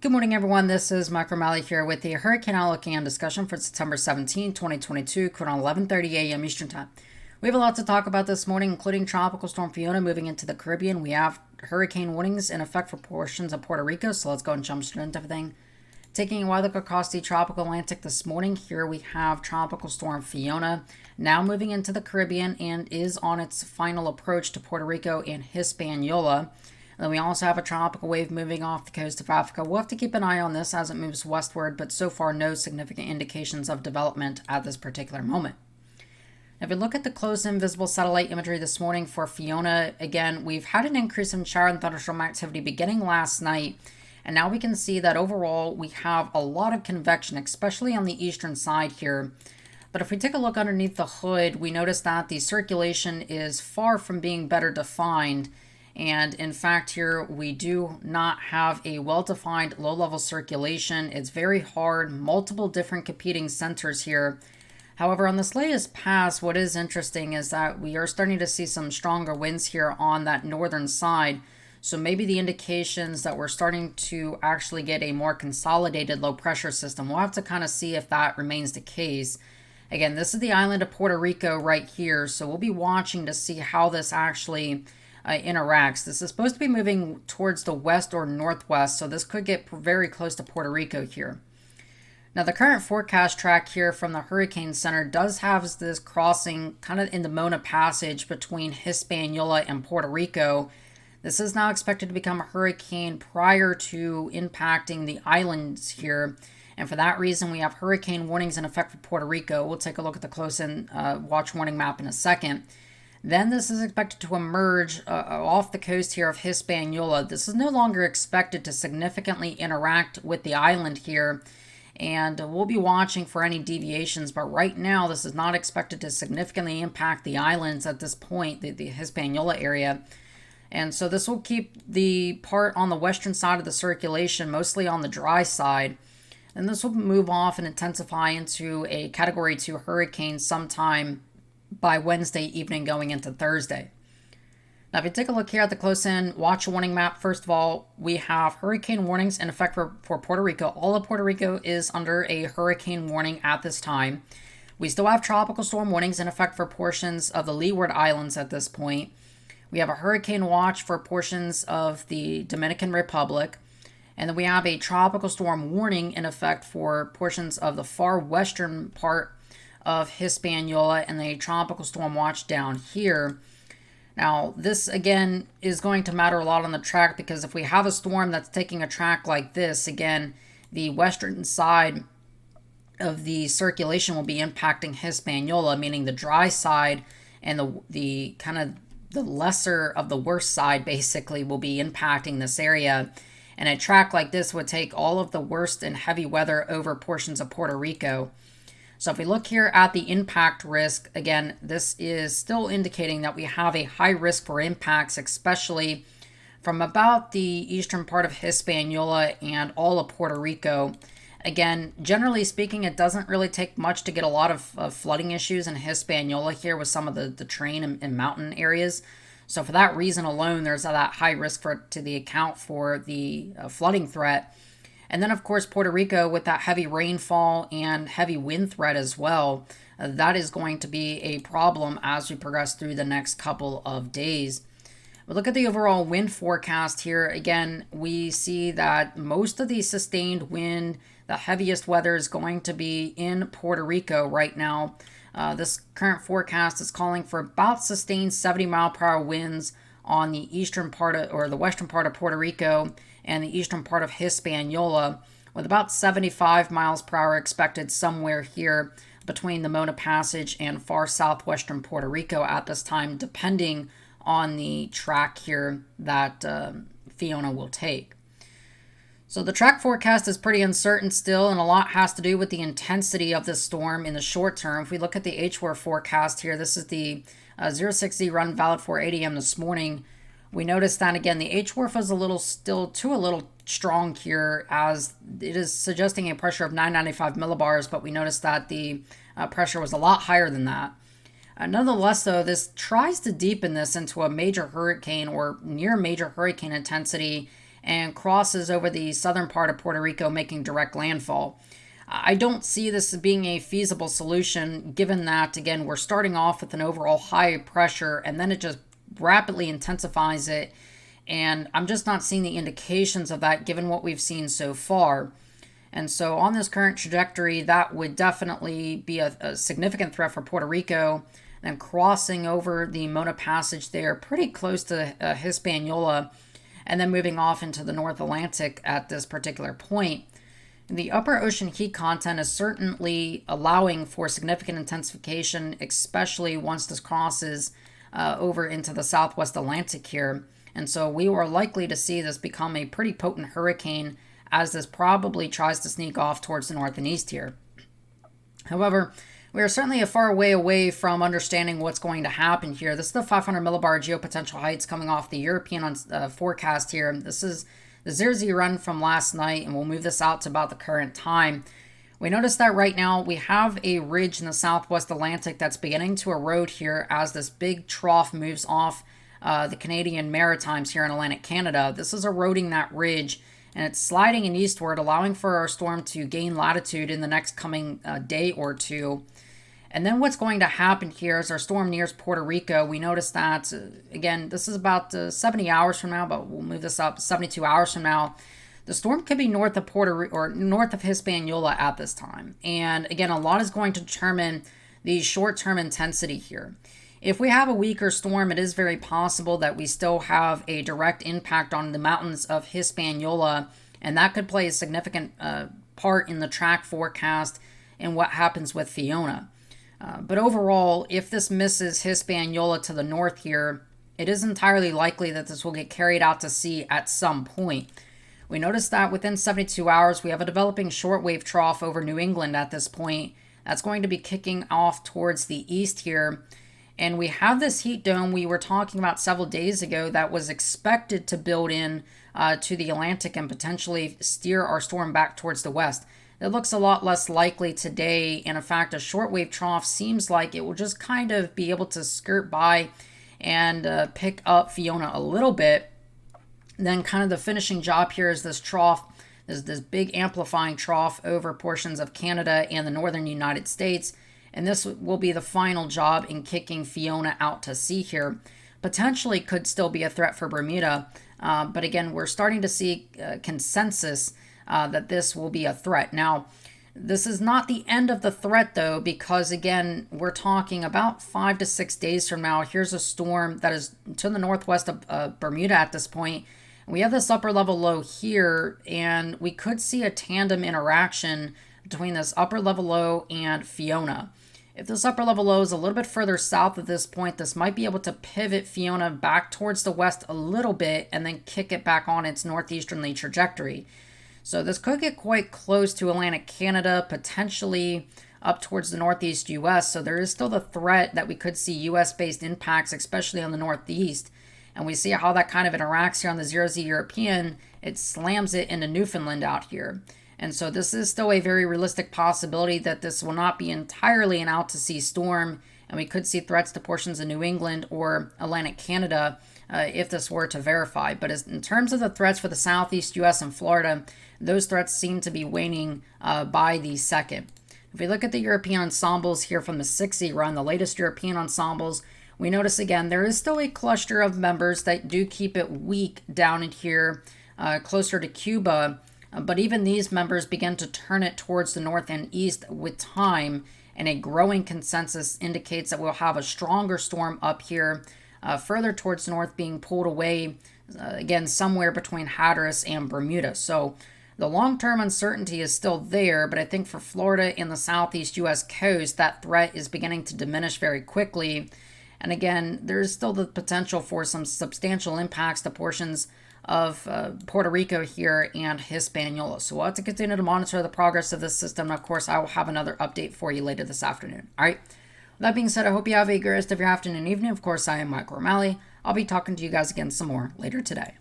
Good morning, everyone. This is Mike O'Malley here with the Hurricane Outlook and discussion for September 17, 2022, around 11:30 a.m. Eastern Time. We have a lot to talk about this morning, including Tropical Storm Fiona moving into the Caribbean. We have hurricane warnings in effect for portions of Puerto Rico, so let's go and jump straight into everything. Taking a wide look across the tropical Atlantic this morning, here we have Tropical Storm Fiona now moving into the Caribbean and is on its final approach to Puerto Rico and Hispaniola. And then we also have a tropical wave moving off the coast of Africa. We'll have to keep an eye on this as it moves westward, but so far no significant indications of development at this particular moment. If we look at the close-in visible satellite imagery this morning for Fiona, again, we've had an increase in shower and thunderstorm activity beginning last night, and now we can see that overall we have a lot of convection, especially on the eastern side here. But if we take a look underneath the hood, we notice that the circulation is far from being better defined. And in fact, here we do not have a well-defined low-level circulation. It's very hard, multiple different competing centers here. However, on this latest pass, what is interesting is that we are starting to see some stronger winds here on that northern side. So maybe the indications that we're starting to actually get a more consolidated low pressure system. We'll have to kind of see if that remains the case. Again, this is the island of Puerto Rico right here. So we'll be watching to see how this actually interacts. This is supposed to be moving towards the west or northwest, so this could get very close to Puerto Rico here. Now, the current forecast track here from the Hurricane Center does have this crossing kind of in the Mona Passage between Hispaniola and Puerto Rico. This is now expected to become a hurricane prior to impacting the islands here. And for that reason, we have hurricane warnings in effect for Puerto Rico. We'll take a look at the close-in watch warning map in a second. Then this is expected to emerge off the coast here of Hispaniola. This is no longer expected to significantly interact with the island here, and we'll be watching for any deviations, but right now this is not expected to significantly impact the islands at this point, the Hispaniola area. And so this will keep the part on the western side of the circulation mostly on the dry side, and this will move off and intensify into a Category 2 hurricane sometime by Wednesday evening going into Thursday. Now, if you take a look here at the close-in watch warning map, first of all, we have hurricane warnings in effect for Puerto Rico. All of Puerto Rico is under a hurricane warning at this time. We still have tropical storm warnings in effect for portions of the Leeward Islands at this point. We have a hurricane watch for portions of the Dominican Republic. And then we have a tropical storm warning in effect for portions of the far western part of Hispaniola and the tropical storm watch down here. Now, this again is going to matter a lot on the track, because if we have a storm that's taking a track like this, again, the western side of the circulation will be impacting Hispaniola, meaning the dry side and the kind of the lesser of the worst side basically will be impacting this area. And a track like this would take all of the worst and heavy weather over portions of Puerto Rico. So if we look here at the impact risk, again, this is still indicating that we have a high risk for impacts, especially from about the eastern part of Hispaniola and all of Puerto Rico. Again, generally speaking, it doesn't really take much to get a lot of flooding issues in Hispaniola here with some of the terrain and mountain areas. So for that reason alone, there's that high risk to the account for the flooding threat. And then, of course, Puerto Rico with that heavy rainfall and heavy wind threat as well. That is going to be a problem as we progress through the next couple of days. We look at the overall wind forecast here. Again, we see that most of the sustained wind, the heaviest weather is going to be in Puerto Rico right now. This current forecast is calling for about sustained 70-mile-per-hour winds on the eastern part or the western part of Puerto Rico and the eastern part of Hispaniola, with about 75 miles per hour expected somewhere here between the Mona Passage and far southwestern Puerto Rico at this time, depending on the track here that Fiona will take. So the track forecast is pretty uncertain still, and a lot has to do with the intensity of this storm in the short term. If we look at the HWAR forecast here, this is the 06Z run valid for 8 a.m. this morning. We noticed that, again, the HWARF is a little strong here, as it is suggesting a pressure of 995 millibars, but we noticed that the pressure was a lot higher than that. Nonetheless, though, this tries to deepen this into a major hurricane or near major hurricane intensity and crosses over the southern part of Puerto Rico, making direct landfall. I don't see this as being a feasible solution, given that, again, we're starting off with an overall high pressure, and then it just rapidly intensifies it. And I'm just not seeing the indications of that, given what we've seen so far. And so on this current trajectory, that would definitely be a significant threat for Puerto Rico. Then crossing over the Mona Passage there, pretty close to Hispaniola, and then moving off into the North Atlantic at this particular point. The upper ocean heat content is certainly allowing for significant intensification, especially once this crosses over into the southwest Atlantic here. And so we are likely to see this become a pretty potent hurricane as this probably tries to sneak off towards the north and east here. However, we are certainly a far way away from understanding what's going to happen here. This is the 500 millibar geopotential heights coming off the European forecast here. This is the 0Z run from last night, and we'll move this out to about the current time. We notice that right now we have a ridge in the southwest Atlantic that's beginning to erode here as this big trough moves off the Canadian Maritimes here in Atlantic Canada. This is eroding that ridge, and it's sliding in eastward, allowing for our storm to gain latitude in the next coming day or two. And then what's going to happen here as our storm nears Puerto Rico, we notice that, again, this is about 70 hours from now, but we'll move this up 72 hours from now. The storm could be north of north of Hispaniola at this time. And again, a lot is going to determine the short-term intensity here. If we have a weaker storm, it is very possible that we still have a direct impact on the mountains of Hispaniola, and that could play a significant part in the track forecast and what happens with Fiona. But overall, if this misses Hispaniola to the north here, it is entirely likely that this will get carried out to sea at some point. We notice that within 72 hours, we have a developing shortwave trough over New England at this point. That's going to be kicking off towards the east here. And we have this heat dome we were talking about several days ago that was expected to build in to the Atlantic and potentially steer our storm back towards the west. It looks a lot less likely today, and in fact, a shortwave trough seems like it will just kind of be able to skirt by and pick up Fiona a little bit. Then kind of the finishing job here is this trough, this big amplifying trough over portions of Canada and the northern United States, and this will be the final job in kicking Fiona out to sea here. Potentially could still be a threat for Bermuda, but again, we're starting to see consensus that this will be a threat. Now, this is not the end of the threat, though, because, again, we're talking about 5 to 6 days from now. Here's a storm that is to the northwest of Bermuda at this point. We have this upper level low here, and we could see a tandem interaction between this upper level low and Fiona. If this upper level low is a little bit further south at this point, this might be able to pivot Fiona back towards the west a little bit and then kick it back on its northeasterly trajectory. So this could get quite close to Atlantic Canada, potentially up towards the northeast U.S. So there is still the threat that we could see U.S.-based impacts, especially on the northeast. And we see how that kind of interacts here on the 0Z European. It slams it into Newfoundland out here. And so this is still a very realistic possibility that this will not be entirely an out-to-sea storm, and we could see threats to portions of New England or Atlantic Canada if this were to verify. But in terms of the threats for the southeast U.S. and Florida, those threats seem to be waning by the second. If we look at the European ensembles here from the 6Z run, the latest European ensembles, we notice again there is still a cluster of members that do keep it weak down in here closer to Cuba. But even these members begin to turn it towards the north and east with time, and a growing consensus indicates that we'll have a stronger storm up here, further towards north, being pulled away, again, somewhere between Hatteras and Bermuda. So the long-term uncertainty is still there, but I think for Florida and the southeast U.S. coast, that threat is beginning to diminish very quickly. And again, there's still the potential for some substantial impacts to portions of Puerto Rico here and Hispaniola. So we'll have to continue to monitor the progress of this system. And of course, I will have another update for you later this afternoon. All right. With that being said, I hope you have a good rest of your afternoon and evening. Of course, I am Michael O'Malley. I'll be talking to you guys again some more later today.